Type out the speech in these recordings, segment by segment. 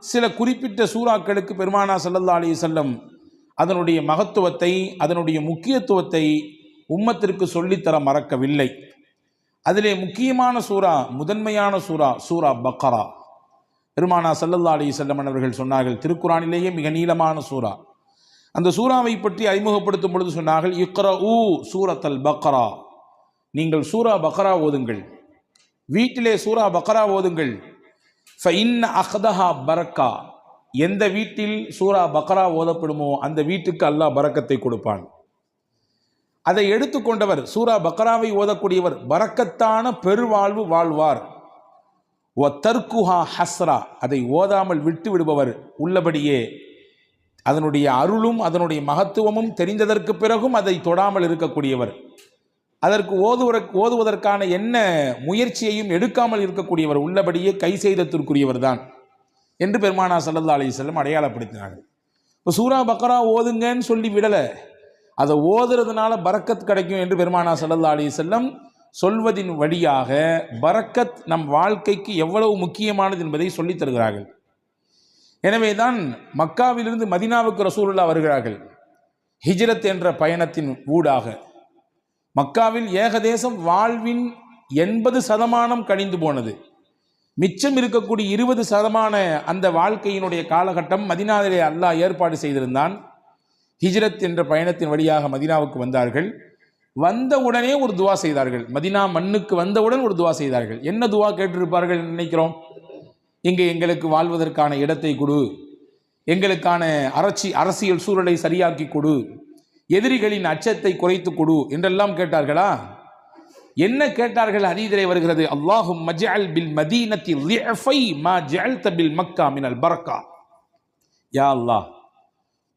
சில குறிப்பிட்ட சூறாக்களுக்கு பெருமானா ஸல்லல்லாஹு அலைஹி வஸல்லம் அதனுடைய மகத்துவத்தை, அதனுடைய முக்கியத்துவத்தை உம்மத்திற்கு சொல்லித்தர மறக்கவில்லை. அதிலே முக்கியமான சூரா, முதன்மையான சூரா சூரா பக்கரா. பெருமானா ஸல்லல்லாஹு அலைஹி வஸல்லம் அவர்கள் சொன்னார்கள், திருக்குரானிலேயே மிக நீளமான சூரா. அந்த சூறாவை பற்றி அறிமுகப்படுத்தும் பொழுது சொன்னார்கள், இக்ரஊ சூரத்தல் பக்கரா, நீங்கள் சூரா பக்கரா ஓதுங்கள், வீட்டிலே சூரா பக்கரா ஓதுங்கள். ஃபஇன்ன அஹ்தஹா பரக்கா, எந்த வீட்டில் சூரா பக்கரா ஓதப்படுமோ அந்த வீட்டுக்கு அல்லாஹ் பரக்கத்தை கொடுப்பான். அதை எடுத்துக்கொண்டவர், சூரா பக்கராவை ஓதக்கூடியவர் பரக்கத்தான பெருவாழ்வு வாழ்வார். வ தர்குஹா ஹஸ்ரா, அதை ஓதாமல் விட்டு விடுபவர் உள்ளபடியே அதனுடைய அருளும் அதனுடைய மகத்துவமும் தெரிந்ததற்கு பிறகும் அதை தொடாமல் இருக்கக்கூடியவர், அதற்கு ஓதுவதற்கான என்ன முயற்சியையும் எடுக்காமல் இருக்கக்கூடியவர் உள்ளபடியே கை செய்தத்திற்குரியவர் தான் என்று பெருமானா ஸல்லல்லாஹு அலைஹி வஸல்லம் அடையாளப்படுத்தினார்கள். இப்போ சூரா பக்கரா ஓதுங்கன்னு சொல்லி விடலை, அதை ஓதுறதுனால பரக்கத் கிடைக்கும் என்று பெருமானா ஸல்லல்லாஹு அலைஹி வஸல்லம் சொல்வதின் வழியாக பரக்கத் நம் வாழ்க்கைக்கு எவ்வளவு முக்கியமானது என்பதை சொல்லித் தருகிறார்கள். எனவே தான் மக்காவிலிருந்து மதீனாவுக்கு ரசூலுல்லாஹ் வருகிறார்கள். ஹிஜ்ரத் என்ற பயணத்தின் ஊடாக மக்காவில் ஏகதேசம் வாழ்வின் 80% கழிந்து போனது. மிச்சம் இருக்கக்கூடிய 20% அந்த வாழ்க்கையினுடைய காலகட்டம் மதீனாவிலே அல்லாஹ் ஏற்பாடு செய்திருந்தான். ஹிஜ்ரத் என்ற பயணத்தின் வழியாக மதீனாவுக்கு வந்தார்கள். வந்த உடனே ஒரு துவா செய்தார்கள். மதீனா மண்ணுக்கு வந்தவுடன் ஒரு துவா செய்தார்கள். என்ன துவா கேட்டிருப்பார்கள் நினைக்கிறோம்? இங்கே எங்களுக்கு வாழ்வதற்கான இடத்தை கொடு, எங்களுக்கான அரசியல் சூழலை சரியாக்கி கொடு, எதிரிகளின் அச்சத்தை குறைத்து கொடு என்றெல்லாம் கேட்டார்களா? என்ன கேட்டார்கள்? ஹதீஸிலே வருகிறது, அல்லாஹும்ம ஜஅல் பில் மதீனத்தி லிஃபை மா ஜஅல்த பில் மக்கா மினல் பரக்கா. யா அல்லாஹ்,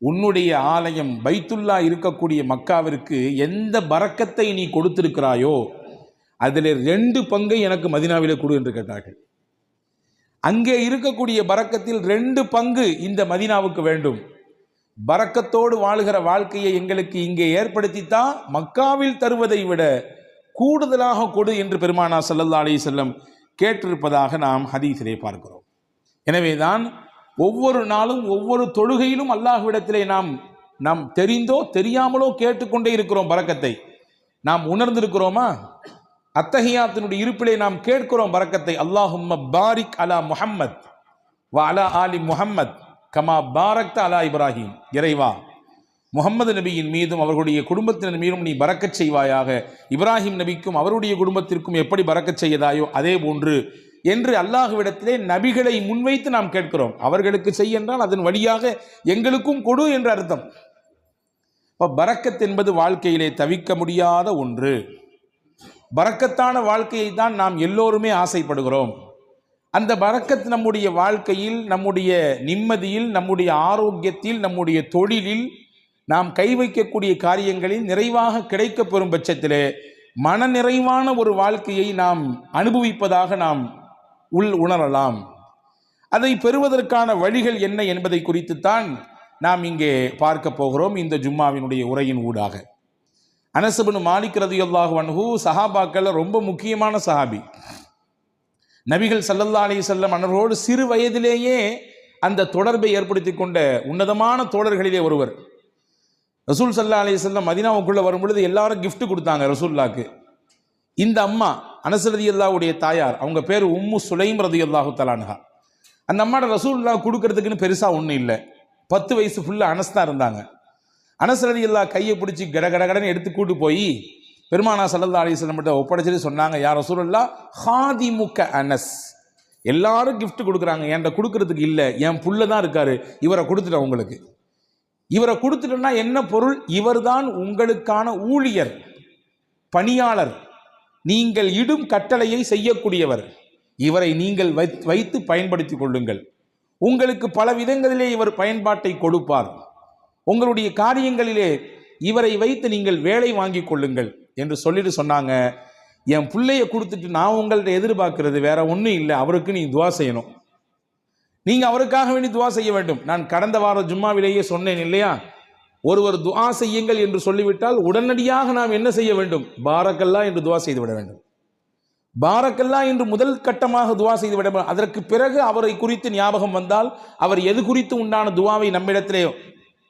உன்னுடைய ஆலயம் பைத்துல்லா இருக்கக்கூடிய மக்காவிற்கு எந்த பரக்கத்தை நீ கொடுத்திருக்கிறாயோ அதில் 2 பங்கை எனக்கு மதீனாவிலே கொடு என்று கேட்டார்கள். அங்கே இருக்கக்கூடிய பரக்கத்தில் 2 பங்கு இந்த மதீனாவுக்கு வேண்டும். பரக்கத்தோடு வாழுகிற வாழ்க்கையை எங்களுக்கு இங்கே ஏற்படுத்தித்தான் மக்காவில் தருவதை விட கூடுதலாக கொடு என்று பெருமானா ஸல்லல்லாஹு அலைஹி வஸல்லம் கேட்டிருப்பதாக நாம் ஹதீஸிலே பார்க்கிறோம். எனவேதான் ஒவ்வொரு நாளும் ஒவ்வொரு தொழுகையிலும் அல்லாஹ்விடத்திலே நாம் தெரிந்தோ தெரியாமலோ கேட்டுக்கொண்டே இருக்கிறோம் பரக்கத்தை. நாம் உணர்ந்திருக்கிறோமா? அத்தஹியாத்தினுடைய இருப்பிலே நாம் கேட்கிறோம் பரக்கத்தை. அல்லாஹும்ம பாரிக் அலா முஹம்மத் வ அலா ஆலி முஹம்மத் கமா பாரக்த அலா இப்ராஹிம். இறைவா, முகமது நபியின் மீதும் அவர்களுடைய குடும்பத்தினர் மீதும் நீ பரக்கச் செய்வாயாக, இப்ராஹிம் நபிக்கும் அவருடைய குடும்பத்திற்கும் எப்படி பரக்கச் செய்யதாயோ அதே போன்று என்று அல்லாஹ்விடத்திலே நபிகளை முன்வைத்து நாம் கேட்கிறோம். அவர்களுக்கு செய் என்றால் அதன் வழியாக எங்களுக்கும் கொடு என்ற அர்த்தம். இப்போ பரக்கத் என்பது வாழ்க்கையிலே தவிர்க்க முடியாத ஒன்று. பரக்கத்தான வாழ்க்கையை தான் நாம் எல்லோருமே ஆசைப்படுகிறோம். அந்த பரக்கத் நம்முடைய வாழ்க்கையில், நம்முடைய நிம்மதியில், நம்முடைய ஆரோக்கியத்தில், நம்முடைய தொழிலில், நாம் கை வைக்கக்கூடிய காரியங்களில் நிறைவாக கிடைக்கப் பெறும் பட்சத்திலே மன நிறைவான ஒரு வாழ்க்கையை நாம் அனுபவிப்பதாக நாம் உணரலாம். அதை பெறுவதற்கான வழிகள் என்ன என்பதை குறித்துத்தான் நாம் இங்கே பார்க்க போகிறோம் இந்த ஜும்மாவினுடைய உரையின் ஊடாக. அனஸ் இப்னு மாலிக் ரலியல்லாஹு அன்ஹு சஹாபாக்கள் ரொம்ப முக்கியமான சஹாபி. நபிகள் ஸல்லல்லாஹு அலைஹி வஸல்லம் அவர்களோடு சிறு வயதிலேயே அந்த தொடர்பை ஏற்படுத்தி கொண்ட உன்னதமான தோழர்களிலே ஒருவர். ரசூல் ஸல்லல்லாஹு அலைஹி வஸல்லம் மதீனாவுக்குள்ளே வரும்பொழுது எல்லாரும் கிஃப்ட் கொடுத்தாங்க ரசூலுல்லாஹ்க்கு. இந்த அம்மா அனஸ் ரலியல்லாஹுடைய தாயார், அவங்க பேர் உம்மு சுலைம் ரலியல்லாஹு தஆலா அன்ஹா. அந்த அம்மாட ரசூலுல்லாஹ் கொடுக்கறதுக்குன்னு பெருசாக ஒன்றும் இல்லை. 10 வயசு ஃபுல்லாக அனஸ் தான் இருந்தாங்க. அனஸ் ரலியல்லாஹு கையை பிடிச்சி கடகடன்னு எடுத்து கூட்டு போய் பெருமானா ஸல்லல்லாஹு அலைஹி வஸல்லம் கிட்ட ஒப்படைச்சிட்டு சொன்னாங்க, யா ரசூலுல்லாஹ் ஹாதிமுக்க அனஸ். எல்லாரும் கிஃப்ட் கொடுக்குறாங்க, என்கிட்ட கொடுக்கறதுக்கு இல்லை, என் புள்ள தான் இருக்காரு, இவரை கொடுத்துட்டேன் உங்களுக்கு. இவரை கொடுத்துட்டோன்னா என்ன பொருள்? இவர்தான் உங்களுக்கான ஊழியர், பணியாளர், நீங்கள் இடும் கட்டளையை செய்யக்கூடியவர். இவரை நீங்கள் வைத்து பயன்படுத்தி கொள்ளுங்கள். உங்களுக்கு பல விதங்களிலே இவர் பயன்பாட்டை கொடுப்பார். உங்களுடைய காரியங்களிலே இவரை வைத்து நீங்கள் வேலை வாங்கி கொள்ளுங்கள் என்று சொல்லிட்டு சொன்னாங்க, என் பிள்ளைய கொடுத்துட்டு நான் உங்கள்கிட்ட எதிர்பார்க்கிறது வேற ஒன்றும் இல்லை, அவருக்கு நீ துவா செய்யணும், நீங்கள் அவருக்காக வேண்டி துவா செய்ய வேண்டும். நான் கடந்த வார ஜும்மாவிலேயே சொன்னேன் இல்லையா, ஒருவர் துவா செய்யுங்கள் என்று சொல்லிவிட்டால் உடனடியாக நாம் என்ன செய்ய வேண்டும்? பாரக்கல்லா என்று துவா செய்து விட வேண்டும். பாரக்கல்லா என்று முதல் கட்டமாக துவா செய்து விட, அதற்கு பிறகு அவரை குறித்து ஞாபகம் வந்தால் அவர் எது குறித்து உண்டான துவாவை நம்மிடத்திலே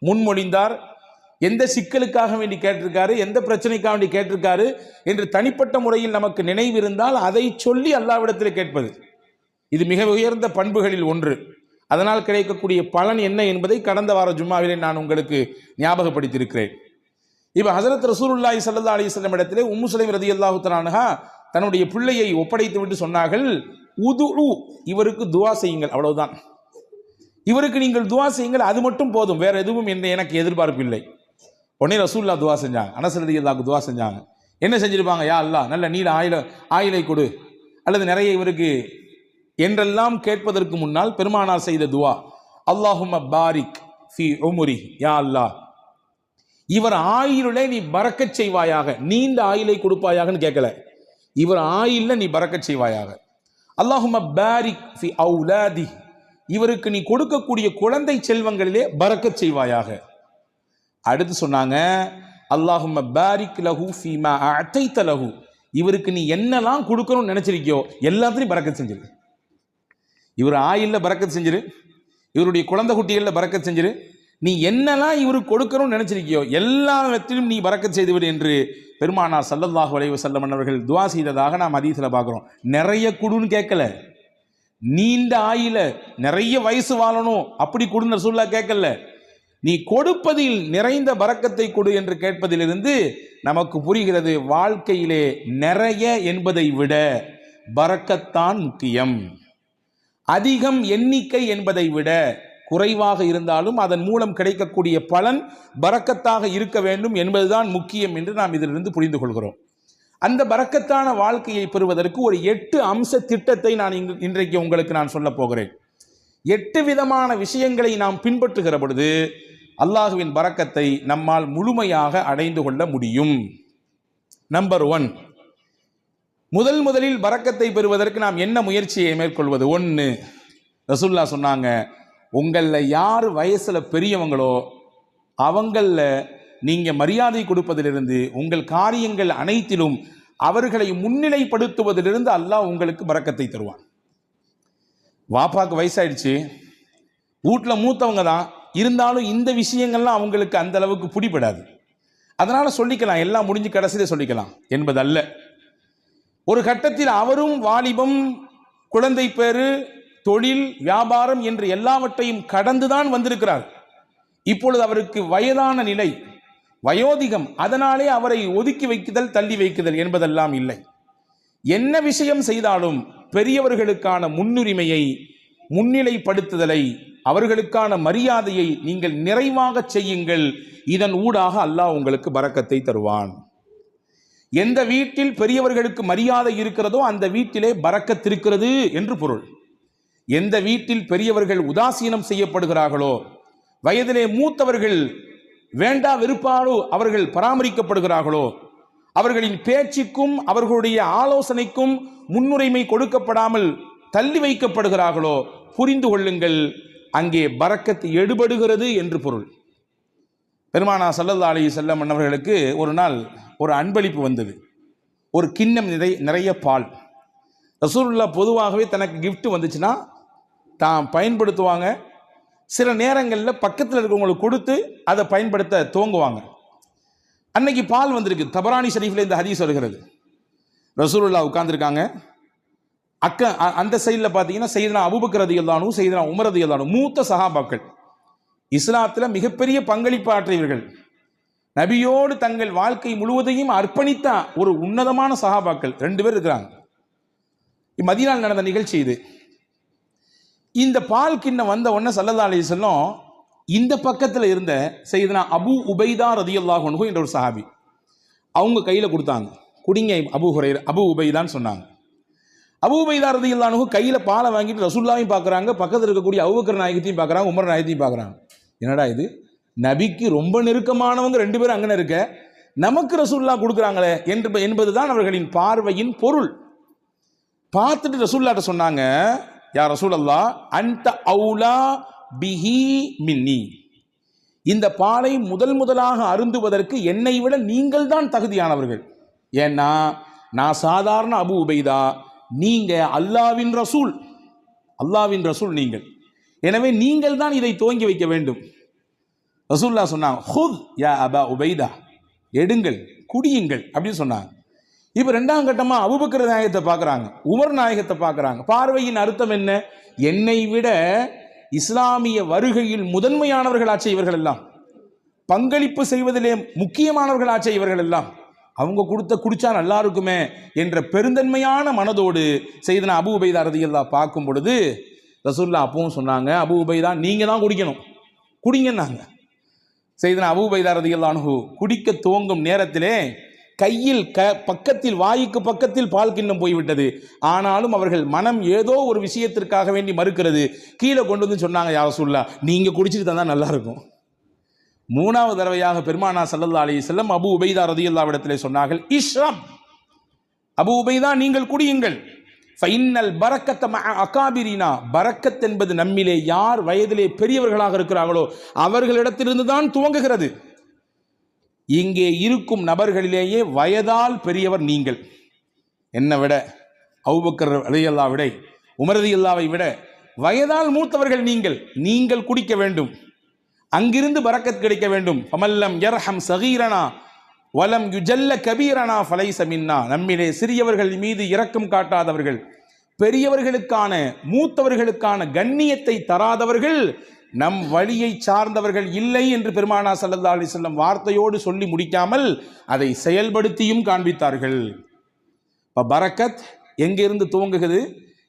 முன்மொழிந்தார், எந்த சிக்கலுக்காக வேண்டி கேட்டிருக்காரு, எந்த பிரச்சனைக்காக வேண்டி கேட்டிருக்காரு என்று தனிப்பட்ட முறையில் நமக்கு நினைவு இருந்தால் அதை சொல்லி அல்லாஹ்விடத்தில் கேட்பது, இது மிக உயர்ந்த பண்புகளில் ஒன்று. அதனால் கிடைக்கக்கூடிய பலன் என்ன என்பதை கடந்த வார ஜும்மாவிலே நான் உங்களுக்கு ஞாபகப்படுத்தியிருக்கிறேன். இப்போ ஹஸரத் ரசூலுல்லாஹி ஸல்லல்லாஹு அலைஹி வஸல்லம் இடத்திலே உம்மு சுலைம் ரலியல்லாஹு தஆலா அன்ஹா தன்னுடைய பிள்ளையை ஒப்படைத்து விட்டு சொன்னார்கள், உதுஉ, இவருக்கு துவா செய்யுங்கள், அவ்வளவுதான், இவருக்கு நீங்கள் துவா செய்யுங்கள், அது மட்டும் போதும், வேற எதுவும் எனக்கு எதிர்பார்ப்பு இல்லை. உடனே ரசூலுல்லாஹ் துவா செஞ்சாங்க, அனஸ் ரலியல்லாஹு துவா செஞ்சாங்க. என்ன செஞ்சிருப்பாங்க? யா அல்லாஹ் நல்ல நீல ஆயிலை கொடு அல்லது நிறைய இவருக்கு என்றெல்லாம் கேட்பதற்கு முன்னால் பெருமானார் செய்த துவா, அல்லாஹும்ம பாரிக் ஃபி உம்ரி, யா அல்லாஹ் இவர் ஆயிலே நீ பரக்கச் செய்வாயாக, நீண்ட ஆயிலை கொடுப்பாயாகன்னு கேட்கல, இவர் ஆயில்ல நீ பரக்கச் செய்வாயாக. அல்லாஹும்ம பாரிக் ஃபி அவுலாதி, இவருக்கு நீ கொடுக்கக்கூடிய குழந்தை செல்வங்களிலே பரக்கச் செய்வாயாக. அடுத்து சொன்னாங்க, அல்லாஹும்ம பாரிக் லஹு ஃபீமா அதைத லஹு, இவருக்கு நீ என்னெல்லாம் கொடுக்கணும்னு நினைச்சிருக்கியோ எல்லாத்தையும் பரக்கத் செஞ்சிரு. இவர் ஆயில்ல பரக்கத் செஞ்சிரு, இவருடைய குழந்தை குட்டிகளில் பரக்கத் செஞ்சிரு, நீ என்னெல்லாம் இவருக்கு கொடுக்கணும்னு நினைச்சிருக்கியோ எல்லாத்திலும் நீ பரக்கத் செய்துவிடு என்று பெருமானார் ஸல்லல்லாஹு அலைஹி வஸல்லம் அவர்கள் துஆ செய்ததாக நாம் ஹதீஸில் பார்க்குறோம். நிறைய குடுன்னு கேட்கல, நீண்ட ஆயில நிறைய வயசு வாழணும் அப்படி கொடுன்னு ரசூலுல்லாஹ் கேட்கல, நீ கொடுப்பதில் நிறைந்த பரக்கத்தை கொடு என்று கேட்பதிலிருந்து நமக்கு புரிகிறது, வாழ்க்கையிலே நிறைய என்பதை விட பரக்கத்தான் முக்கியம். அதிகம் எண்ணிக்கை என்பதை விட குறைவாக இருந்தாலும் அதன் மூலம் கிடைக்கக்கூடிய பலன் பரக்கத்தாக இருக்க வேண்டும் என்பதுதான் முக்கியம் என்று நாம் இதிலிருந்து புரிந்து கொள்கிறோம். அந்த பரக்கத்தான வாழ்க்கையை பெறுவதற்கு ஒரு 8 அம்ச திட்டத்தை நான் இன்றைக்கு உங்களுக்கு நான் சொல்ல போகிறேன். 8 விதமான விஷயங்களை நாம் பின்பற்றுகிற பொழுது அல்லாஹுவின் பரக்கத்தை நம்மால் முழுமையாக அடைந்து கொள்ள முடியும். நம்பர் 1, முதலில் பரக்கத்தை பெறுவதற்கு நாம் என்ன முயற்சியை மேற்கொள்வது? 1, ரசூலுல்லாஹ் சொன்னாங்க, உங்களில் யார் வயசில் பெரியவங்களோ அவங்களில் நீங்கள் மரியாதை கொடுப்பதிலிருந்து உங்கள் காரியங்கள் அனைத்திலும் அவர்களை முன்னிலைப்படுத்துவதிலிருந்து அல்லாஹ் உங்களுக்கு பரக்கத்தை தருவான். வாப்பாக்கு வயசாயிடுச்சு, வீட்டில் மூத்தவங்க தான் இருந்தாலும் இந்த விஷயங்கள்லாம் அவங்களுக்கு அந்த அளவுக்கு பிடிபடாது, அதனால் சொல்லிக்கலாம், எல்லாம் முடிஞ்சு கடைசியிலே சொல்லிக்கலாம் என்பதல்ல. ஒரு கட்டத்தில் அவரும் வாலிபம், குழந்தை பேரு, தொழில், வியாபாரம் என்று எல்லாவற்றையும் கடந்துதான் வந்திருக்கிறார். இப்பொழுது அவருக்கு வயதான நிலை, வயோதிகம், அதனாலே அவரை ஒதுக்கி வைக்குதல், தள்ளி வைக்குதல் என்பதெல்லாம் இல்லை. என்ன விஷயம் செய்தாலும் பெரியவர்களுக்கான முன்னுரிமையை, முன்னிலைப்படுத்துதலை, அவர்களுக்கான மரியாதையை நீங்கள் நிறைவாக செய்யுங்கள். இதன் ஊடாக அல்லாஹ் உங்களுக்கு பரக்கத்தை தருவான். எந்த வீட்டில் பெரியவர்களுக்கு மரியாதை இருக்கிறதோ அந்த வீட்டிலே பரக்கத் இருக்கிறது என்று பொருள். எந்த வீட்டில் பெரியவர்கள் உதாசீனம் செய்யப்படுகிறார்களோ, வயதிலே மூத்தவர்கள் வேண்டா வெறுப்பாலோ அவர்கள் பராமரிக்கப்படுகிறார்களோ, அவர்களின் பேச்சுக்கும் அவர்களுடைய ஆலோசனைக்கும் முன்னுரிமை கொடுக்கப்படாமல் தள்ளி வைக்கப்படுகிறார்களோ, புரிந்து கொள்ளுங்கள், அங்கே பரக்கத் எடுபடுகிறது என்று பொருள். பெருமானார் ஸல்லல்லாஹு அலைஹி வஸல்லம் அவர்களுக்கு ஒரு நாள் ஒரு அன்பளிப்பு வந்தது. ஒரு கிண்ணம் நிறைய பால். ரசூலுல்லாஹ் பொதுவாகவே தனக்கு கிஃப்ட் வந்துச்சுன்னா தான் பயன்படுத்துவாங்க. சில நேரங்களில் பக்கத்தில் இருக்கிறவங்களுக்கு கொடுத்து அதை பயன்படுத்த துவங்குவாங்க. அன்னைக்கு பால் வந்திருக்கு. தபரானி ஷரீஃபில் இந்த ஹதீஸ் வருகிறது. ரசூலுல்லாஹ் உட்கார்ந்துருக்காங்க. அந்த சைடில் பார்த்தீங்கன்னா சையதுனா அபூபக்கர் ரலியல்லாஹு அன்ஹு, சையதுனா உமர் ரலியல்லாஹு அன்ஹு, மூத்த சஹாபாக்கள், இஸ்லாத்தில் மிகப்பெரிய பங்களிப்பு ஆற்றியவர்கள், நபியோடு தங்கள் வாழ்க்கை முழுவதையும் அர்ப்பணித்த ஒரு உன்னதமான சஹாபாக்கள் 2 பேர் இருக்கிறாங்க. மதீனாவில் நடந்த நிகழ்ச்சி இது. இந்த பால் கிண்ணம் வந்த உடனே ஸல்லல்லாஹு அலைஹி வஸல்லம் இந்த பக்கத்தில் இருந்த சையதுனா அபூ உபைதா ரலியல்லாஹு அன்ஹு என்ற ஒரு சஹாபி, அவங்க கையில் கொடுத்தாங்க. குடிங்க அபூ உபைதான்னு சொன்னாங்க. அபூ உபைதா ரலியல்லாஹு அன்ஹு கையில் பாலை வாங்கிட்டு ரசூலுல்லாஹையும் பார்க்குறாங்க, பக்கத்தில் இருக்கக்கூடிய அபூபக்கர் நாயகத்தையும் பார்க்குறாங்க, உமர் நாயகத்தையும் பார்க்குறாங்க. என்னடா இது, நபிக்கு ரொம்ப நெருக்கமானவங்க 2 பேரும் அங்கே இருக்க, நமக்கு ரசூலுல்லாஹ் கொடுக்குறாங்களே என்பதுதான் அவர்களின் பார்வையின் பொருள். பார்த்துட்டு ரசூலுல்லாஹ்ட்ட சொன்னாங்க, யா ரசூலல்லாஹ் அன்த அவுலா பிஹி மின்னி, இந்த பாலை முதலாக அருந்துவதற்கு என்னை விட நீங்கள் தான் தகுதியானவர்கள். ஏன்னா நான் சாதாரண அபு உபைதா, நீங்க அல்லாவின் ரசூல், அல்லாவின் ரசூல் நீங்கள். எனவே நீங்கள் தான் இதை துவங்கி வைக்க வேண்டும். ரசூலுல்லாஹ் சொன்னாங்க, ஹுத் யா அபா உபைதா, எடுங்கள், குடியுங்கள் அப்படின்னு சொன்னாங்க. இப்போ ரெண்டாம் கட்டமா அபூபக்கர் நாயகத்தை பார்க்குறாங்க, உமர் நாயகத்தை பார்க்குறாங்க. பார்வையின் அர்த்தம் என்ன? என்னை விட இஸ்லாமிய வருகையில் முதன்மையானவர்களாச்சே இவர்கள் எல்லாம், பங்களிப்பு செய்வதிலே முக்கியமானவர்களாச்சே இவர்கள் எல்லாம், அவங்க குடிச்சா நல்லா இருக்குமே என்ற பெருந்தன்மையான மனதோடு செய்தனா அபூ உபைதா ரலியல்லாஹு பார்க்கும் பொழுது ரசூலுல்லாஹ் அப்பவும் சொன்னாங்க, அபூ உபைதா நீங்க தான் குடிக்கணும், குடிங்கன்னாங்க. செய்தனா அபூ உபைதா ரலியல்லாஹு அன்ஹு குடிக்க துவங்கும் நேரத்திலே கையில் பக்கத்தில், வாய்க்கு பக்கத்தில் பால் கிண்ணம் போய்விட்டது. ஆனாலும் அவர்கள் மனம் ஏதோ ஒரு விஷயத்திற்காக வேண்டி மறுக்கிறது. கீழே கொண்டு வந்து சொன்னாங்க, யா ரசூலுல்லாஹ் நீங்க குடிச்சிட்டு தந்தா நல்லா இருக்கும். மூணாவது தடவையாக பெருமானா ஸல்லல்லாஹு அலைஹி வஸல்லம் அபூ உபைதா ரலியல்லாஹு இடத்திலே சொன்னார்கள், இஷ்ரப், அபூ உபைதா நீங்கள் குடியுங்கள். ஃபைன்னல் பரக்கத்த மஅ அகாபிரினா, பரக்கத் என்பது நம்மிலே யார் வயதிலே பெரியவர்களாக இருக்கிறார்களோ அவர்களிடத்திலிருந்து தான் துவங்குகிறது. இங்கே இருக்கும் நபர்களிலேயே வயதால் பெரியவர் நீங்கள். என்னை விட, அபூபக்கர் ரலியல்லாஹு விட, உமர் ரலியல்லாஹு விட வயதால் மூத்தவர்கள் நீங்கள். நீங்கள் குடிக்க வேண்டும், அங்கிருந்து பரக்கத் கிடைக்க வேண்டும். ஃபமல்லம் யர்ஹம் சகீரனா வலம் யுஜல்ல கபீரனா ஃபலைஸ மின்னா, நம்மிலே சிறியவர்கள் மீது இரக்கம் காட்டாதவர்கள், பெரியவர்களுக்கான மூத்தவர்களுக்கான கண்ணியத்தை தராதவர்கள் நம் வழியை சார்ந்தவர்கள் இல்லை என்று பெருமானா ஸல்லல்லாஹு அலைஹி வஸல்லம் வார்த்தையோடு சொல்லி முடிக்காமல் அதை செயல்படுத்தியும் காண்பித்தார்கள். இப்போ பரக்கத் எங்கிருந்து துவங்குகிறது?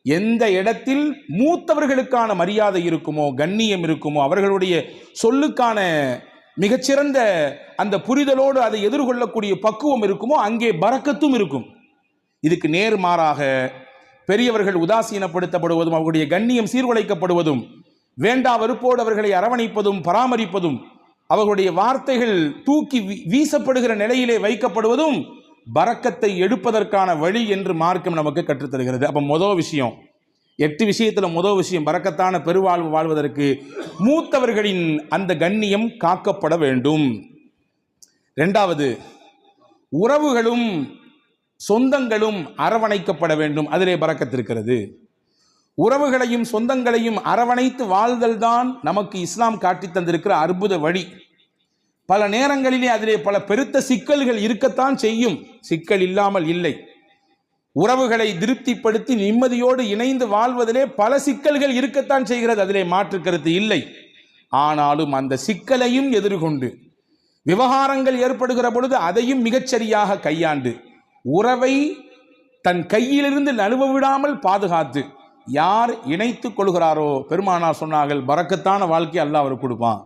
எந்த இடத்தில் மூத்தவர்களுக்கான மரியாதை இருக்குமோ, கண்ணியம் இருக்குமோ, அவர்களுடைய சொல்லுக்கான மிகச்சிறந்த அந்த புரிதலோடு அதை எதிர்கொள்ளக்கூடிய பக்குவம் இருக்குமோ, அங்கே பரக்கத்தும் இருக்கும். இதுக்கு நேர்மாறாக பெரியவர்கள் உதாசீனப்படுத்தப்படுவதும், அவர்களுடைய கண்ணியம் சீர்குலைக்கப்படுவதும், வேண்டா வெறுப்போடு அவர்களை அரவணைப்பதும் பராமரிப்பதும், அவர்களுடைய வார்த்தைகள் தூக்கி வீசப்படுகிற நிலையிலே வைக்கப்படுவதும் பரக்கத்தை எடுப்பதற்கான வழி என்று மார்க்கம் நமக்கு கற்றுத்தருகிறது. அப்போ முதல் விஷயம், 8 விஷயத்தில் முதல் விஷயம், பரக்கத்தான பெருவாழ்வு வாழ்வதற்கு மூத்தவர்களின் அந்த கண்ணியம் காக்கப்பட வேண்டும். இரண்டாவது, உறவுகளும் சொந்தங்களும் அரவணைக்கப்பட வேண்டும். அதிலே பரக்கத் இருக்கிறது. உறவுகளையும் சொந்தங்களையும் அரவணைத்து வாழ்தல் தான் நமக்கு இஸ்லாம் காட்டி தந்திருக்கிற அற்புத வழி. பல நேரங்களிலே அதிலே பல பெருத்த சிக்கல்கள் இருக்கத்தான் செய்யும், சிக்கல் இல்லாமல் இல்லை. உறவுகளை திருப்திப்படுத்தி நிம்மதியோடு இணைந்து வாழ்வதிலே பல சிக்கல்கள் இருக்கத்தான் செய்கிறது, அதிலே மாற்று கருத்து இல்லை. ஆனாலும் அந்த சிக்கலையும் எதிர்கொண்டு விவகாரங்கள் ஏற்படுகிற பொழுது அதையும் மிகச்சரியாக கையாண்டு உறவை தன் கையிலிருந்து நழுவ விடாமல் பாதுகாத்து யார் இணைத்துக் கொள்கிறாரோ, பெருமானார் சொன்னார்கள், பரக்கத்தான வாழ்க்கை அல்லாஹ் அவருக்கு கொடுப்பான்.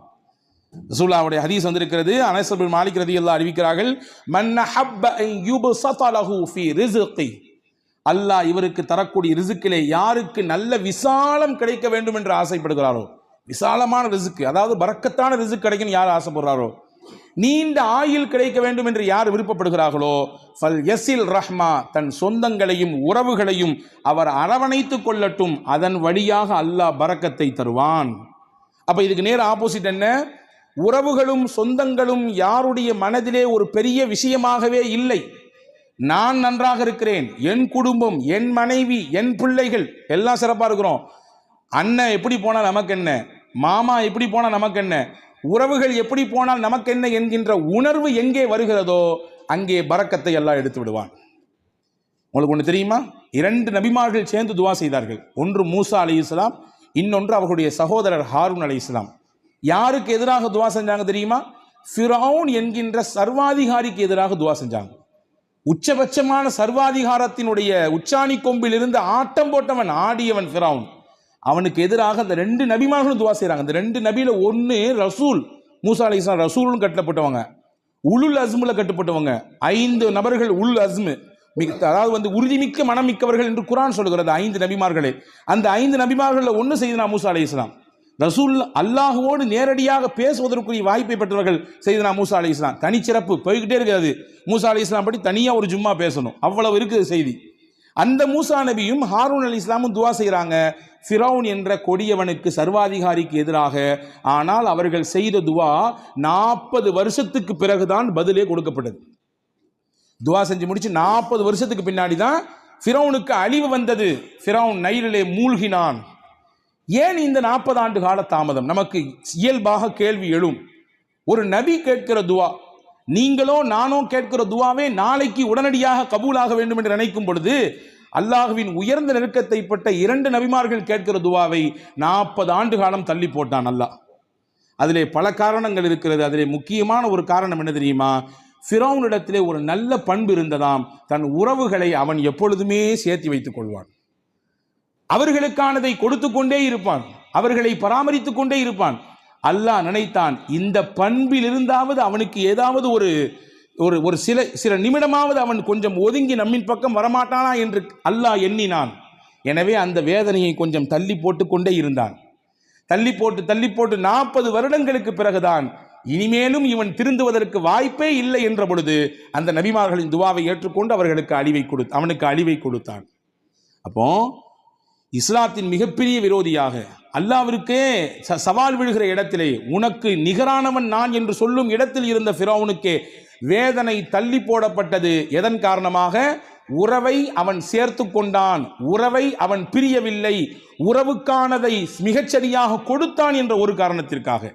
ரசூலுல்லாஹ்வுடைய ஹதீஸ் வந்திருக்கிறது. அனஸ் பின் மாலிக் ரலியல்லாஹு அறிவிக்கிறார்கள், மன் ஹப்ப அன் யுப்ஸத லஹு ஃபீ ரிஸ்கி, அல்லாஹ் இவருக்கு தரக்கூடிய ரிஸ்கிலே யாருக்கு நல்ல விசாலம் கிடைக்க வேண்டும் என்று ஆசைப்படுகிறாரோ, விசாலமான ரிஸ்க், அதாவது பரக்கத்தான ரிஸ்க் கிடைக்கும் யார் ஆசைப்படுறாரோ, நீண்ட ஆயுள் கிடைக்க வேண்டும் என்று யார் விருப்பப்படுகிறார்களோ, ஃபல் யஸில் ரஹ்மா, தன் சொந்தங்களையும் உறவுகளையும் அவர் அரவணைத்துக் கொள்ளட்டும், அதன் வழியாக அல்லாஹ் பரக்கத்தை தருவான். அப்ப இதுக்கு நேர் ஆப்போசிட் என்ன? உறவுகளும் சொந்தங்களும் யாருடைய மனதிலே ஒரு பெரிய விஷயமாகவே இல்லை. நான் நன்றாக இருக்கிறேன், என் குடும்பம், என் மனைவி, என் பிள்ளைகள் எல்லாம் சிறப்பாக இருக்கிறோம், அண்ணன் எப்படி போனால் நமக்கு என்ன, மாமா எப்படி போனால் நமக்கு என்ன, உறவுகள் எப்படி போனால் நமக்கு என்ன என்கின்ற உணர்வு எங்கே வருகிறதோ அங்கே பரக்கத்தை எல்லாம் எடுத்து விடுவான். உங்களுக்கு ஒன்று தெரியுமா? 2 நபிமார்கள் சேர்ந்து துவா செய்தார்கள். ஒன்று மூசா அலைஹிஸ்ஸலாம், இன்னொன்று அவர்களுடைய சகோதரர் ஹாரூன் அலைஹிஸ்ஸலாம். யாருக்கு எதிராக துவா செஞ்சாங்க தெரியுமா? ஃபிரௌன் என்கின்ற சர்வாதிகாரிக்கு எதிராக துவா செஞ்சாங்க. உச்சபட்சமான சர்வாதிகாரத்தினுடைய உச்சாணி கொம்பில் இருந்து ஆட்டம் போட்டவன், ஆடியவன் ஃபிரௌன். அவனுக்கு எதிராக அந்த 2 நபிமார்களும் துவா செய்கிறாங்க. அந்த 2 நபியில் ஒன்று ரசூல், மூசா அலைஹிஸ்ஸலாம் ரசூலும் கட்டப்பட்டவங்க, உலுல் அஸ்முல கட்டுப்பட்டவங்க. 5 நபர்கள் உல் அஸ்மு, அதாவது உறுதிமிக்க மனம் மிக்கவர்கள் என்று குர்ஆன் சொல்கிறது 5 நபிமார்களே. அந்த 5 நபிமார்களில் ஒன்று செய்தனா மூசா அலைஹிஸ்ஸலாம். ரசூல் அல்லாஹுவோடு நேரடியாக பேசுவதற்குரிய வாய்ப்பை பெற்றவர்கள் செய்தனா மூசா அலைஹிஸ்ஸலாம். தனிச்சிறப்பு போய்கிட்டே இருக்கிறது. மூசா அலைஹிஸ்ஸலாம் பற்றி தனியாக ஒரு ஜும்மா பேசணும், அவ்வளவு இருக்குது செய்தி. அந்த மூசா நபியும் ஹாரூன் அலைஹிஸ்ஸலாமும் துவா செய்கிறாங்க ஃபிரௌன் என்ற கொடியவனுக்கு, சர்வாதிகாரிக்கு எதிராக. ஆனால் அவர்கள் செய்த துவா 40 வருஷத்துக்கு பிறகுதான் பதிலே கொடுக்கப்பட்டது. துவா செஞ்சு முடிச்சு 40 வருஷத்துக்கு பின்னாடி தான் ஃபிரௌனுக்கு அழிவு வந்தது. ஃபிரௌன் நைலிலே மூழ்கினான். ஏன் இந்த 40 ஆண்டு கால தாமதம்? நமக்கு இயல்பாக கேள்வி எழும். ஒரு நபி கேட்கிற துவா, நீங்களோ நானோ கேட்கிற துவாவே நாளைக்கு உடனடியாக கபூலாக வேண்டும் என்று நினைக்கும் பொழுது, அல்லாஹ்வின் உயர்ந்த நெருக்கத்தை பட்ட 2 நபிமார்கள் கேட்கிற துவாவை 40 ஆண்டு காலம் தள்ளி போட்டான் அல்லாஹ். அதிலே பல காரணங்கள் இருக்கிறது. அதிலே முக்கியமான ஒரு காரணம் என்ன தெரியுமா? ஃபிரௌனிடத்திலே ஒரு நல்ல பண்பு இருந்ததாம். தன் உறவுகளை அவன் எப்பொழுதுமே சேர்த்து வைத்துக் கொள்வான். அவர்களுக்கானதை கொடுத்து கொண்டே இருப்பான், அவர்களை பராமரித்துக் கொண்டே இருப்பான். அல்லாஹ் நினைத்தான், இந்த பண்பில் இருந்தாவது அவனுக்கு ஏதாவது ஒரு சில நிமிடமாவது அவன் கொஞ்சம் ஒதுங்கி நம்மின் பக்கம் வரமாட்டானா என்று அல்லாஹ் எண்ணினான். எனவே அந்த வேதனையை கொஞ்சம் தள்ளி போட்டு கொண்டே இருந்தான். தள்ளி போட்டு 40 வருடங்களுக்கு பிறகுதான் இனிமேலும் இவன் திருந்துவதற்கு வாய்ப்பே இல்லை என்ற பொழுது அந்த நபிமார்களின் துவாவை ஏற்றுக்கொண்டு அவனுக்கு அழிவை கொடுத்தான். அப்போ இஸ்லாத்தின் மிகப்பெரிய விரோதியாக அல்லாஹ்விற்கே சவால் விழுகிற இடத்திலே, உனக்கு நிகரானவன் நான் என்று சொல்லும் இடத்தில் இருந்த ஃபிரௌனுக்கே வேதனை தள்ளி போடப்பட்டது. எதன் காரணமாக? உறவை அவன் சேர்த்து கொண்டான், உறவை அவன் பிரியவில்லை, உறவுக்கானதை மிகச்சரியாக கொடுத்தான் என்ற ஒரு காரணத்திற்காக.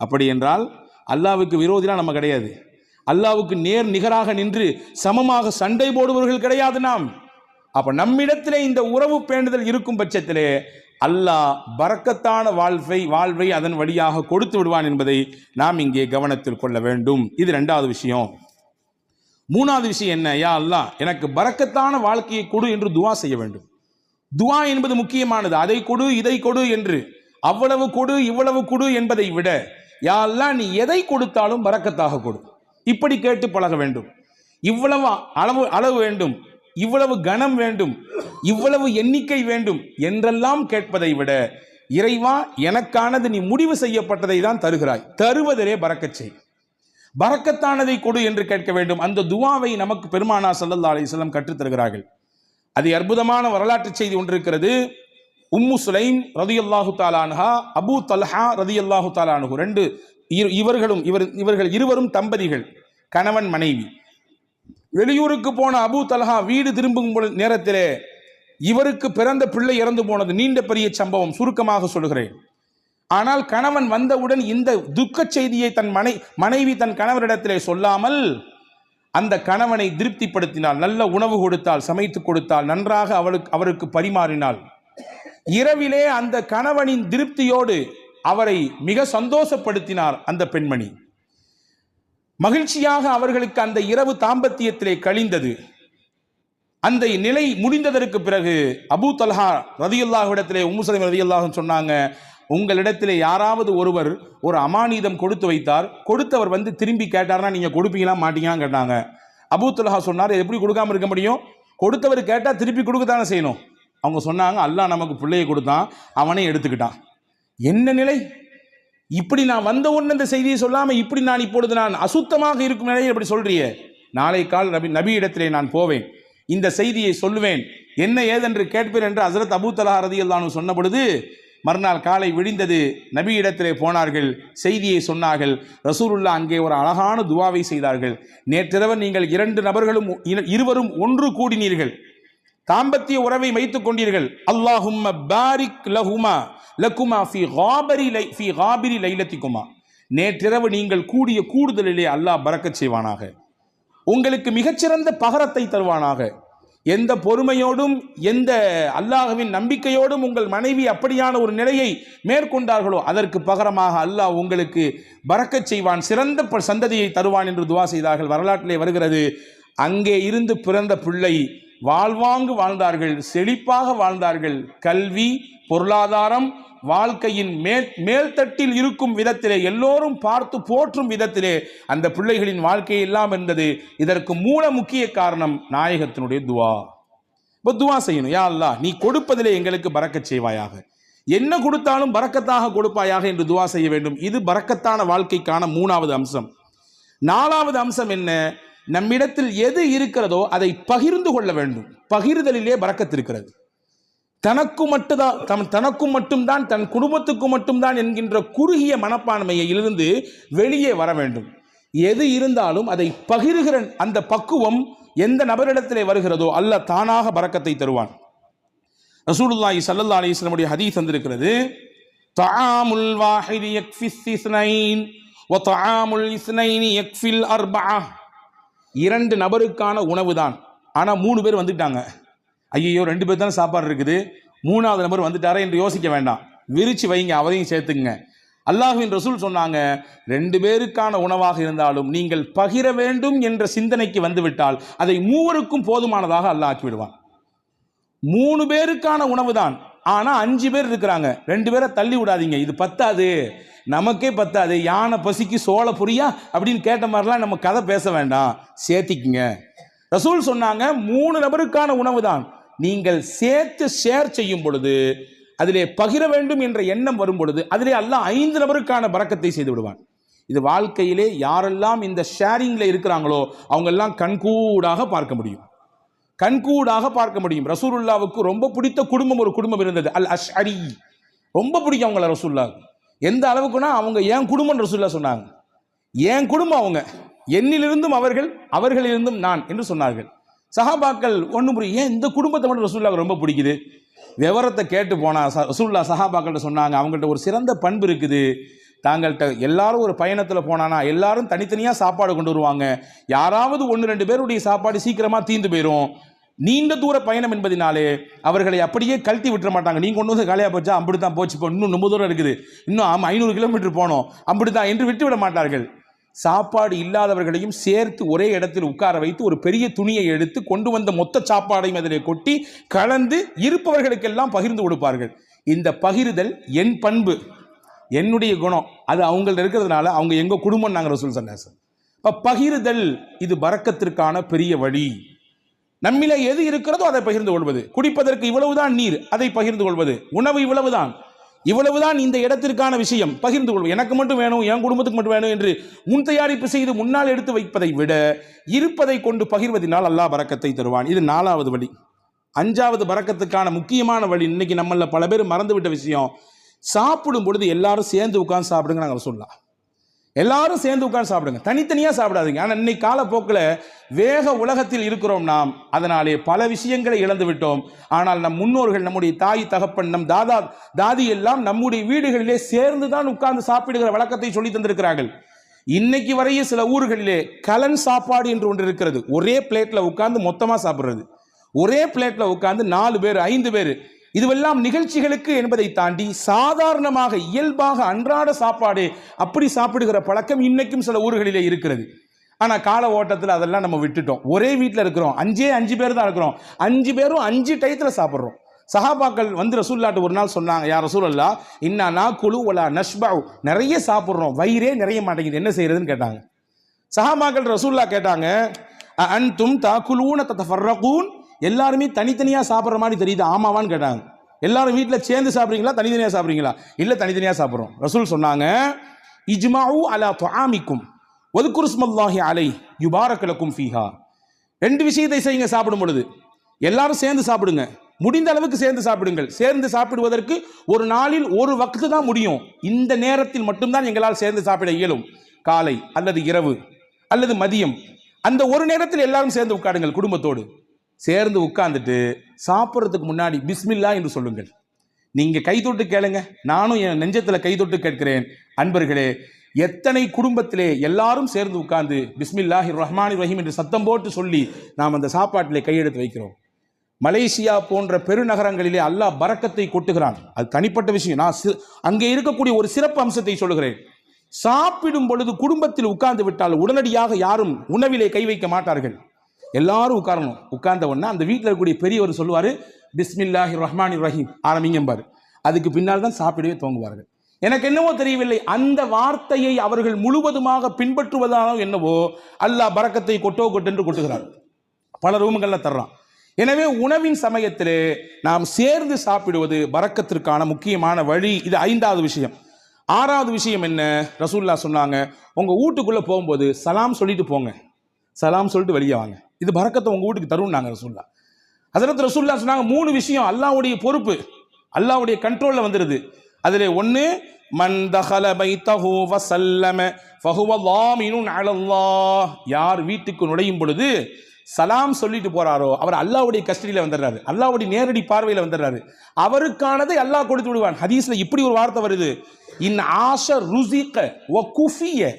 அப்படி என்றால் அல்லாஹ்வுக்கு விரோதிலாம் நம்ம கிடையாது. அல்லாஹ்வுக்கு நேர் நிகராக நின்று சமமாக சண்டை போடுபவர்கள் கிடையாது நாம். அப்ப நம்மிடத்திலே இந்த உறவு பேணுதல் இருக்கும் பட்சத்திலே அல்லாஹ் பரக்கத்தான வாழ்வை அதன் வழியாக கொடுத்து விடுவான் என்பதை நாம் இங்கே கவனத்தில் கொள்ள வேண்டும். இது 2வது விஷயம். 3வது விஷயம் என்ன? யா அல்லாஹ், எனக்கு பரக்கத்தான வாழ்க்கையை கொடு என்று துவா செய்ய வேண்டும். துவா என்பது முக்கியமானது. அதை கொடு இதை கொடு என்று அவ்வளவு கொடு இவ்வளவு கொடு என்பதை விட, யா அல்லாஹ் நீ எதை கொடுத்தாலும் பரக்கத்தாக கொடு, இப்படி கேட்டு பழக வேண்டும். இவ்வளவு அளவு வேண்டும், இவ்வளவு கனம் வேண்டும், இவ்வளவு எண்ணிக்கை வேண்டும் என்றெல்லாம் கேட்பதை விட, இறைவா எனக்கானது நீ முடிவு செய்யப்பட்டதை தான் தருகிறாய், தருவதிலே பரக்கச் செய், பரக்கத்தானதை கொடு என்று கேட்க வேண்டும். அந்த துவாவை நமக்கு பெருமானார் ஸல்லல்லாஹு அலைஹி வஸல்லம் கற்றுத் தருகிறார்கள். அது அற்புதமான வரலாற்று செய்தி ஒன்று இருக்கிறது. உம்மு சுலைம் ரதியல்லாஹு தஆலா அன்ஹா, அபூ தல்ஹா ரதியல்லாஹு தஆலா அன்ஹு, இவர்கள் இருவரும் தம்பதிகள், கணவன் மனைவி. வெளியூருக்கு போன அபூ தல்ஹா வீடு திரும்பும் நேரத்திலே இவருக்கு பிறந்த பிள்ளை இறந்து போனது. நீண்ட பெரிய சம்பவம், சுருக்கமாக சொல்கிறேன். ஆனால் கணவன் வந்தவுடன் இந்த துக்க செய்தியை மனைவி தன் கணவரிடத்திலே சொல்லாமல் அந்த கணவனை திருப்திப்படுத்தினாள். நல்ல உணவு கொடுத்தால், சமைத்து கொடுத்தால், நன்றாக அவருக்கு பரிமாறினாள். இரவிலே அந்த கணவனின் திருப்தியோடு அவரை மிக சந்தோஷப்படுத்தினார் அந்த பெண்மணி. மகிழ்ச்சியாக அவர்களுக்கு அந்த இரவு தாம்பத்தியத்திலே கழிந்தது. அந்த நிலை முடிந்ததற்கு பிறகு அபூ தல்ஹா ரதியல்லாஹு இடத்திலே உம்மு சலீம் ரதியல்லாஹு சொன்னாங்க, உங்களிடத்திலே யாராவது ஒருவர் ஒரு அமானிதம் கொடுத்து வைத்தார், கொடுத்தவர் வந்து திரும்பி கேட்டார்னா நீங்க கொடுப்பீங்களா மாட்டீங்களான்னு கேட்டாங்க. அபூ தல்ஹா சொன்னார், எப்படி கொடுக்காம இருக்க முடியும், கொடுத்தவர் கேட்டா திருப்பி கொடுக்கத்தானே செய்யணும். அவங்க சொன்னாங்க, அல்லாஹ் நமக்கு பிள்ளையை கொடுத்தான், அவனே எடுத்துக்கிட்டான். என்ன நிலை! இப்படி நான் வந்த உடனே இந்த செய்தியை சொல்லாம இப்படி நான் இப்பொழுது நான் அசுத்தமாக இருக்கும் நிலையில் இப்படி சொல்றியே, நாளை கால் நபி இடத்திலே நான் போவேன், இந்த செய்தியை சொல்லுவேன், என்ன ஏதென்று கேட்பேன் என்று ஹஸரத் அபூ தல்ஹா ரலியல்லாஹு அன்ஹு சொன்ன பொழுது மறுநாள் காலை விடிந்தது. நபி இடத்திலே போனார்கள், செய்தியை சொன்னார்கள். ரசூலுல்லாஹ் அங்கே ஒரு அழகான துவாவை செய்தார்கள். நேற்றிரவு நீங்கள் இருவரும் ஒன்று கூடினீர்கள், தாம்பத்திய உறவை வைத்துக் கொண்டீர்கள். அல்லாஹும்ம பாரிக் லகுமா ஃபீ காபிரி லைலத்திகுமா, நேற்றிரவு நீங்கள் கூடிய கூடுதலிலே அல்லாஹ் பரக்கத் செய்வானாக, உங்களுக்கு மிகச்சிறந்த பகரத்தை தருவானாக. எந்த பொறுமையோடும் எந்த அல்லாஹ்வின் நம்பிக்கையோடும் உங்கள் மனைவி அப்படியான ஒரு நிலையை மேற்கொண்டார்களோ அதற்கு பகரமாக அல்லாஹ் உங்களுக்கு பரக்கச் செய்வான், சிறந்த சந்ததியை தருவான் என்று துவா செய்தார்கள். வரலாற்றிலே வருகிறது, அங்கே இருந்து பிறந்த பிள்ளை வாழ்வாங்கு வாழ்ந்தார்கள், செழிப்பாக வாழ்ந்தார்கள். கல்வி, பொருளாதாரம், வாழ்க்கையின் மேல்தட்டில் இருக்கும் விதத்திலே, எல்லோரும் பார்த்து போற்றும் விதத்திலே அந்த பிள்ளைகளின் வாழ்க்கை எல்லாம் இருந்தது. இதற்கு மூல முக்கிய காரணம் நாயகத்தினுடைய துவா. இப்போ துவா செய்யணும், யா அல்லாஹ் நீ கொடுப்பதிலே எங்களுக்கு பரக்கச் செய்வாயாக, என்ன கொடுத்தாலும் பரக்கத்தாக கொடுப்பாயாக என்று துவா செய்ய வேண்டும். இது பரக்கத்தான வாழ்க்கைக்கான 3வது அம்சம். 4வது அம்சம் என்ன? நம்மிடத்தில் எது இருக்கிறதோ அதை பகிர்ந்து கொள்ள வேண்டும். பகிர்தலிலே பரக்கத் இருக்கிறது. தனக்கும் மட்டும்தான், தன் குடும்பத்துக்கு மட்டும்தான் என்கின்ற குறுகிய மனப்பான்மையிலிருந்து வெளியே வர வேண்டும். எது இருந்தாலும் அதை பகிர்கிற அந்த பக்குவம் எந்த நபரிடத்திலே வருகிறதோ அல்லாஹ் தானாக பரக்கத்தை தருவான். ரசூலுல்லாஹி ஸல்லல்லாஹு அலைஹி வஸல்லம் உடைய ஹதீஸ் வந்திருக்கிறது, தஆமுல் வாஹிதி யக்ஃபிஸ் இஸ்னைன் வ தஆமுல் இஸ்னைனி யக்ஃபில் அர்பஅ. 2 நபருக்கான உணவு தான், ஆனா 3 பேர் வந்துட்டாங்க, ஐயோ 2 பேர் தானே சாப்பாடு இருக்குது, 3வது நபர் வந்துட்டாரே என்று யோசிக்க வேண்டாம், விரிச்சு வைங்க, அவரையும் சேர்த்துங்க. அல்லாஹ்வின் ரசூல் சொன்னாங்க, 2 பேருக்கான உணவாக இருந்தாலும் நீங்கள் பகிர வேண்டும் என்ற சிந்தனைக்கு வந்துவிட்டால் அதை 3க்கும் போதுமானதாக அல்லாஹ் ஆக்கிவிடுவான். 3 பேருக்கான உணவு தான், ஆனா 5 பேர் இருக்கிறாங்க, 2 பேரை தள்ளி விடாதீங்க, இது பத்தாது, நமக்கே பத்தாது, யானை பசிக்கு சோள புரியா அப்படின்னு கேட்ட மாதிரிலாம் நம்ம கதை பேச வேண்டாம், சேர்த்திக்குங்க. ரசூல் சொன்னாங்க 3 நபருக்கான உணவு தான், நீங்கள் சேர்த்து ஷேர் செய்யும் பொழுது, அதிலே பகிர வேண்டும் என்ற எண்ணம் வரும் பொழுது அதிலே அல்லாஹ் 5 நபருக்கான பரக்கத்தை செய்து விடுவான். இது வாழ்க்கையிலே யாரெல்லாம் இந்த ஷேரிங்ல இருக்கிறாங்களோ அவங்க எல்லாம் கண்கூடாக பார்க்க முடியும், கண்கூடாக பார்க்க முடியும். ரசூலுல்லாவுக்கு ரொம்ப பிடித்த குடும்பம் ஒரு குடும்பம் இருந்தது, அல் அஷ்அரி. ரொம்ப பிடிக்கும் அவங்கள ரசூலுல்லாவுக்கு. எந்த அளவுக்குன்னா அவங்க என் குடும்பம் ரசூலுல்லாஹ் சொன்னாங்க, என் குடும்பம் அவங்க, என்னிலிருந்தும் அவர்கள், அவர்களிலிருந்தும் நான் என்று சொன்னார்கள். சஹாபாக்கள் ஒன்றும் புரியும், ஏன் இந்த குடும்பத்தை மட்டும் ரசூலுல்லாஹ்வுக்கு ரொம்ப பிடிக்குது? விவரத்தை கேட்டு போனா ரசூலுல்லாஹ் சஹாபாக்கள்கிட்ட சொன்னாங்க, அவங்கள்ட்ட ஒரு சிறந்த பண்பு இருக்குது, தாங்கள்கிட்ட எல்லாரும் ஒரு பயணத்தில் போனானா எல்லாரும் தனித்தனியாக சாப்பாடு கொண்டு வருவாங்க, யாராவது 1-2 பேருடைய சாப்பாடு சீக்கிரமாக தீர்ந்து போயிடும். நீண்ட தூர பயணம் என்பதினாலே அவர்களை அப்படியே கழட்டி விட்டுற மாட்டாங்க, நீங்கள் கொண்டு வந்து காலியாக போச்சா அப்படித்தான் போச்சு, இப்போ இன்னும் ரொம்ப தூரம் இருக்குது, இன்னும் 500 கிலோமீட்டர் போனோம் அப்படித்தான் என்று விட்டுவிட மாட்டார்கள். சாப்பாடு இல்லாதவர்களையும் சேர்த்து ஒரே இடத்தில் உட்கார வைத்து ஒரு பெரிய துணியை எடுத்து கொண்டு வந்த மொத்த சாப்பாடையும் அதிலே கொட்டி கலந்து இருப்பவர்களுக்கெல்லாம் பகிர்ந்து கொடுப்பார்கள். இந்த பகிர்தல் என் பண்பு, என்னுடைய குணம், அது அவங்கள்ட்ட இருக்கிறதுனால அவங்க எங்க குடும்பம் நாங்கள் ரசூல் ஸல்லல்லாஹு அலைஹி வஸல்லம். இப்போ பகிர்தல் இது பரக்கத்திற்கான பெரிய வழி. நம்மிலே எது இருக்கிறதோ அதை பகிர்ந்து கொள்வது, குடிப்பதற்கு இவ்வளவுதான் நீர், அதை பகிர்ந்து கொள்வது, உணவு இவ்வளவுதான் இந்த இடத்திற்கான விஷயம், பகிர்ந்து கொள்வது. எனக்கு மட்டும் வேணும், என் குடும்பத்துக்கு மட்டும் வேணும் என்று முன் தயாரிப்பு செய்து முன்னால் எடுத்து வைப்பதை விட இருப்பதை கொண்டு பகிர்வதனால் அல்லாஹ் பரக்கத்தை தருவான். இது 4வது வழி. 5வது பரக்கத்துக்கான முக்கியமான வழி, இன்னைக்கு நம்மள பல பேர் மறந்துவிட்ட விஷயம், சாப்பிடும் பொழுது எல்லாரும் சேர்ந்து உட்கார்ந்து சாப்பிடுங்க. நாங்கள் சொல்லலாம், எல்லாரும் சேர்ந்து உட்கார்ந்து சாப்பிடுங்க, தனித்தனியாக சாப்பிடாதீங்க. ஆனால் இன்னைக்கு காலப்போக்கில் வேக உலகத்தில் இருக்கிறோம் நாம், அதனாலே பல விஷயங்களை இழந்து விட்டோம். ஆனால் நம் முன்னோர்கள், நம்முடைய தாய் தகப்பன், நம் தாதி எல்லாம் நம்முடைய வீடுகளிலே சேர்ந்து தான் உட்கார்ந்து சாப்பிடுகிற வழக்கத்தை சொல்லி தந்திருக்கிறார்கள். இன்னைக்கு வரையே சில ஊர்களிலே கலன் சாப்பாடு என்று ஒன்று இருக்கிறது, ஒரே பிளேட்ல உட்கார்ந்து மொத்தமாக சாப்பிடுறது, ஒரே பிளேட்ல உட்கார்ந்து 4 பேர் 5 பேர், இதுவெல்லாம் நிகழ்ச்சிகளுக்கு என்பதை தாண்டி சாதாரணமாக இயல்பாக அன்றாட சாப்பாடு அப்படி சாப்பிடுகிற பழக்கம் இன்னைக்கும் சில ஊர்களிலே இருக்கிறது. ஆனால் கால ஓட்டத்தில் அதெல்லாம் நம்ம விட்டுட்டோம். ஒரே வீட்டில் இருக்கிறோம், 5 பேர் தான் இருக்கிறோம், 5 பேரும் 5 டயத்தில் சாப்பிட்றோம். சஹாபாக்கள் வந்து ரசூலுல்லாஹ்ட்ட ஒரு நாள் சொன்னாங்க, யா ரசூலல்லாஹ் இன்னா நாக்குலு வலா நஷ்பஉ, நிறைய சாப்பிட்றோம், வயிறே நிறைய மாட்டேங்குது, என்ன செய்யறதுன்னு கேட்டாங்க. சஹாபாக்கள் ரசூலுல்லாஹ் கேட்டாங்க, அன்தும் தாக்குலூன ததஃபர்ரகூன், எல்லாருமே தனித்தனியாக சாப்பிட்ற மாதிரி தெரியுது, ஆமாவான்னு கேட்டாங்க. எல்லாரும் வீட்டில் சேர்ந்து சாப்பிட்றீங்களா, தனித்தனியாக சாப்பிட்றீங்களா? இல்லை, தனித்தனியாக சாப்பிட்றோம். ரசூல் சொன்னாங்க, இஜ்மாஉ அலா துஆமிக்கும் வذ்குரு ஸ்மல்லாஹி அலைஹி யுபாரக் லக்கும் ஃபீஹா. 2 விஷயத்தை செய்யுங்க சாப்பிடும் பொழுது, எல்லாரும் சேர்ந்து சாப்பிடுங்க, முடிந்த அளவுக்கு சேர்ந்து சாப்பிடுங்கள். சேர்ந்து சாப்பிடுவதற்கு ஒரு நாளில் ஒரு வக்து தான் முடியும், இந்த நேரத்தில் மட்டும்தான் எங்களால் சேர்ந்து சாப்பிட இயலும், காலை அல்லது இரவு அல்லது மதியம், அந்த ஒரு நேரத்தில் எல்லாரும் சேர்ந்து உட்காருங்கள். குடும்பத்தோடு சேர்ந்து உட்கார்ந்துட்டு சாப்பிட்றதுக்கு முன்னாடி பிஸ்மில்லா என்று சொல்லுங்கள். நீங்க கை தொட்டு கேளுங்க, நானும் என் நெஞ்சத்தில் கை தொட்டு கேட்கிறேன். அன்பர்களே, எத்தனை குடும்பத்திலே எல்லாரும் சேர்ந்து உட்கார்ந்து பிஸ்மில்லாஹிர் ரஹ்மானிர் ரஹீம் என்று சத்தம் போட்டு சொல்லி நாம் அந்த சாப்பாட்டிலே கையெடுத்து வைக்கிறோம். மலேசியா போன்ற பெருநகரங்களிலே அல்லாஹ் பரக்கத்தை கொட்டுகிறான், அது தனிப்பட்ட விஷயம். நான் அங்கே இருக்கக்கூடிய ஒரு சிறப்பு அம்சத்தை சொல்லுகிறேன். சாப்பிடும் பொழுது குடும்பத்தில் உட்கார்ந்து விட்டால் உடனடியாக யாரும் உணவிலே கை வைக்க மாட்டார்கள், எல்லாரும் உட்காரணும். உட்கார்ந்த உடனே அந்த வீட்டில் இருக்கக்கூடிய பெரியவர் சொல்லுவார், பிஸ்மில்லாஹிர் ரஹ்மானிர் ரஹீம் ஆரம்பிங்கம்பார். அதுக்கு பின்னால் தான் சாப்பிடவே துவங்குவார்கள். எனக்கு என்னவோ தெரியவில்லை, அந்த வார்த்தையை அவர்கள் முழுவதுமாக பின்பற்றுவதானோ என்னவோ அல்லாஹ் பரக்கத்தை கொட்டென்று கொட்டுகிறார், பல ரூம்களில் தர்றான். எனவே உணவின் சமயத்திலே நாம் சேர்ந்து சாப்பிடுவது பரக்கத்திற்கான முக்கியமான வழி. இது 5வது விஷயம். 6வது விஷயம் என்ன? ரசூலுல்லாஹ் சொன்னாங்க, உங்க வீட்டுக்குள்ள போகும்போது சலாம் சொல்லிட்டு போங்க, சலாம் சொல்லிட்டு வெளியே வாங்க, இது பரக்கத்தை உங்க வீட்டுக்கு தரும்னாங்க ரசூலுல்லாஹ். ஹஸரத் ரசூலுல்லாஹ் சொன்னாங்க, 3 விஷயம் அல்லாஹ்வுடைய பொறுப்பு, அல்லாஹ்வுடைய கண்ட்ரோல்ல வந்துருது. அதிலே ஒன்று மன் தஹல பைத்தஹு வஸல்லம ஃபஹுவ லாமினுன் அலல்லாஹ். யார் வீட்டுக்கு நுழையும் பொழுது சலாம் சொல்லிட்டு போறாரோ அவர் அல்லாஹ்வுடைய கஸ்டடியில் வந்துடுறாரு, அல்லாஹ்வுடைய நேரடி பார்வையில் வந்துடுறாரு. அவருக்கானதை அல்லாஹ் கொடுத்து விடுவான். ஹதீஸ்ல இப்படி ஒரு வார்த்தை வருது, இன் ஆஷ ருஸிக வ குஃபிய.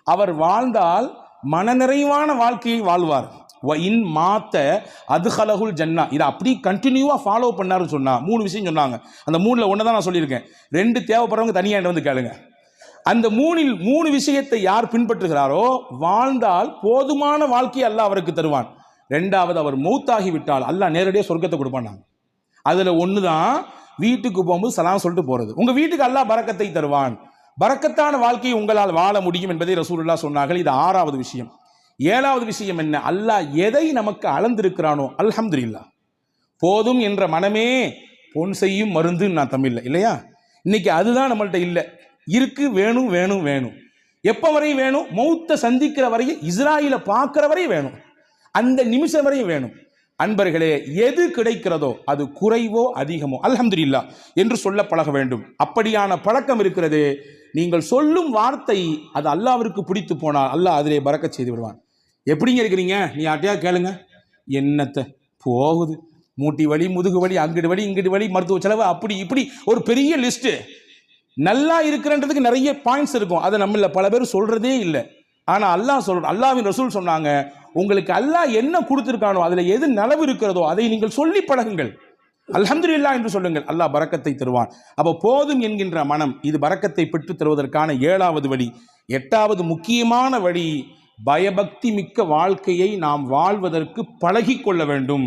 அவர் வாழ்ந்தால் மனநிறைவான வாழ்க்கையை வாழ்வார். வ இன் மாத்த அதுஹலகுல் ஜன்னா. இதை அப்படி கண்டினியூவா ஃபாலோ பண்ணாருன்னு சொன்னா 3 விஷயம் சொன்னாங்க. அந்த 3ல ஒன்று தான் நான் சொல்லியிருக்கேன். 2 தேவைப்படுறவங்க தனியாக வந்து கேளுங்க. அந்த 3ல் 3 விஷயத்தை யார் பின்பற்றுகிறாரோ வாழ்ந்தால் போதுமான வாழ்க்கையை அல்லாஹ் அவருக்கு தருவான். 2வது, அவர் மௌத்தாகி விட்டால் அல்லாஹ் நேரடியாக சொர்க்கத்தை கொடுப்பான். அதுல ஒன்று தான் வீட்டுக்கு போகும்போது சலாம் சொல்லிட்டு போறது. உங்க வீட்டுக்கு அல்லாஹ் பரக்கத்தை தருவான். பரக்கத்தான வாழ்க்கையை உங்களால் வாழ முடியும் என்பதை ரசூலுல்லாஹ் சொன்னார்கள். இது 6வது விஷயம். 7வது விஷயம் என்ன? அல்லாஹ் எதை நமக்கு அளந்திருக்கிறானோ அல்ஹம்துலில்லாஹ். போதும் என்ற மனமே பொன் செய்யும் மருந்து நான் தமிழ்ல இல்லையா? இன்னைக்கு அதுதான் நம்மள்ட்ட இல்லை. இருக்கு, வேணும் வேணும் வேணும். எப்போ வரை வேணும்? மௌத்தை சந்திக்கிற வரையும், இஸ்ராயிலை பார்க்கிற வரையும் வேணும், அந்த நிமிஷம் வரையும் வேணும். அன்பர்களே, எது கிடைக்கிறதோ அது குறைவோ அதிகமோ அல்ஹம்துலில்லாஹ் என்று சொல்ல பழக வேண்டும். அப்படியான பழக்கம் இருக்கிறது. நீங்கள் சொல்லும் வார்த்தை அது அல்லாஹ்விற்கு பிடித்து போனால் அல்லாஹ் அதிலே பரக்கத் செய்து விடுவான். எப்படிங்க இருக்கிறீங்க? நீ யார்ட்டையா கேளுங்க, என்னத்தை போகுது, மூட்டி வலி, முதுகு வலி, அங்கிட்டு வலி, இங்கிட்டு வலி, மருத்துவ செலவு, அப்படி இப்படி ஒரு பெரிய லிஸ்ட். நல்லா இருக்கிறன்றதுக்கு நிறைய பாயிண்ட்ஸ் இருக்கும். அதை நம்மள பல பேர் சொல்றதே இல்லை. ஆனா அல்லாஹ்வின் ரசூல் சொன்னாங்க, உங்களுக்கு அல்லாஹ் என்ன கொடுத்திருக்கானோ அதுல எது நலவு இருக்கிறதோ அதை நீங்கள் சொல்லி பழகுங்கள், அல்ஹம்துலில்லாஹ் என்று சொல்லுங்கள், அல்லாஹ் பரக்கத்தை தருவான். அப்போ போதும் என்கின்ற மனம் இது பரக்கத்தை பெற்று தருவதற்கான 7வது வழி. 8வது முக்கியமான வழி, பயபக்தி மிக்க வாழ்க்கையை நாம் வாழ்வதற்கு பழகி கொள்ள வேண்டும்.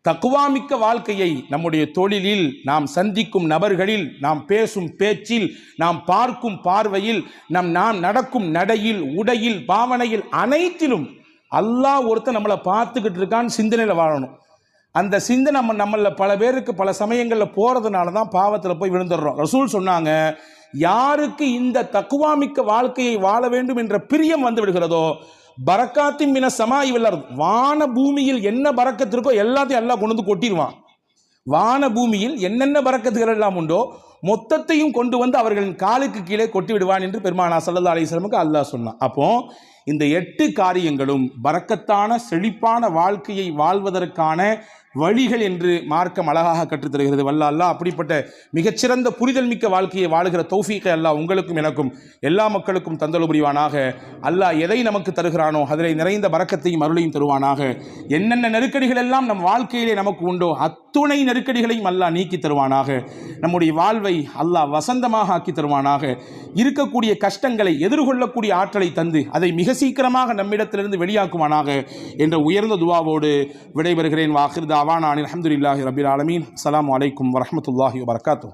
தக்குவாமிக்க வாழ்க்கையை நம்முடைய தொழிலில், நாம் சந்திக்கும் நபர்களில், நாம் பேசும் பேச்சில், நாம் பார்க்கும் பார்வையில், நாம் நடக்கும் நடையில், உடையில், பாவனையில், அனைத்திலும் அல்லாஹ் ஒருத்தர் நம்மளை பார்த்துக்கிட்டு இருக்கான்னு சிந்தனையில் வாழணும். அந்த சிந்தனை நம்மள பல பேருக்கு பல சமயங்களில் போறதுனால தான் பாவத்தில் போய் விழுந்துடுறோம். ரசூல் சொன்னாங்க, யாருக்கு இந்த தக்குவாமிக்க வாழ்க்கையை வாழ வேண்டும் என்ற பிரியம் வந்து விடுகிறதோ, பரக்காத்தின் மின சமாய் வல்லர், வான பூமியில் என்ன பரக்கத்து இருக்கோ எல்லாத்தையும் அல்லாஹ் கொண்டு வந்து கொட்டிடுவான். வான பூமியில் என்னென்ன பரக்கத்துகள் எல்லாம் உண்டோ மொத்தத்தையும் கொண்டு வந்து அவர்களின் காலுக்கு கீழே கொட்டி விடுவான் என்று பெருமானார் ஸல்லல்லாஹு அலைஹி வஸல்லமுக்கு அல்லாஹ் சொன்னான். அப்போ இந்த 8 காரியங்களும் பரக்கத்தான செழிப்பான வாழ்க்கையை வாழ்வதற்கான வழிகள் என்று மார்க்கம் அழகாக கற்றுத்தருகிறது. வல்ல அல்லாஹ் அப்படிப்பட்ட மிகச்சிறந்த புரிதல் மிக்க வாழ்க்கையை வாழுகிற தௌஃபீக்கை அல்லாஹ் உங்களுக்கும் எனக்கும் எல்லா மக்களுக்கும் தந்தல் புரிவானாக. அல்லாஹ் எதை நமக்கு தருகிறானோ அதில் நிறைந்த பரக்கத்தையும் அருளையும் தருவானாக. என்னென்ன நெருக்கடிகள் எல்லாம் நம் வாழ்க்கையிலே நமக்கு உண்டோ அத்துணை நெருக்கடிகளையும் அல்லாஹ் நீக்கி தருவானாக. நம்முடைய வாழ்வை அல்லாஹ் வசந்தமாக ஆக்கி தருவானாக. இருக்கக்கூடிய கஷ்டங்களை எதிர்கொள்ளக்கூடிய ஆற்றலை தந்து அதை மிக சீக்கிரமாக நம்மிடத்திலிருந்து வெளியாக்குவானாக என்ற உயர்ந்த துஆவோடு விடைபெறுகிறேன். வாஹிர் தாவானா அல்ஹம்துலில்லாஹி ரப்பில் ஆலமீன். அஸ்ஸலாமு அலைக்கும் வரஹ்மத்துல்லாஹி வபரகாத்துஹு.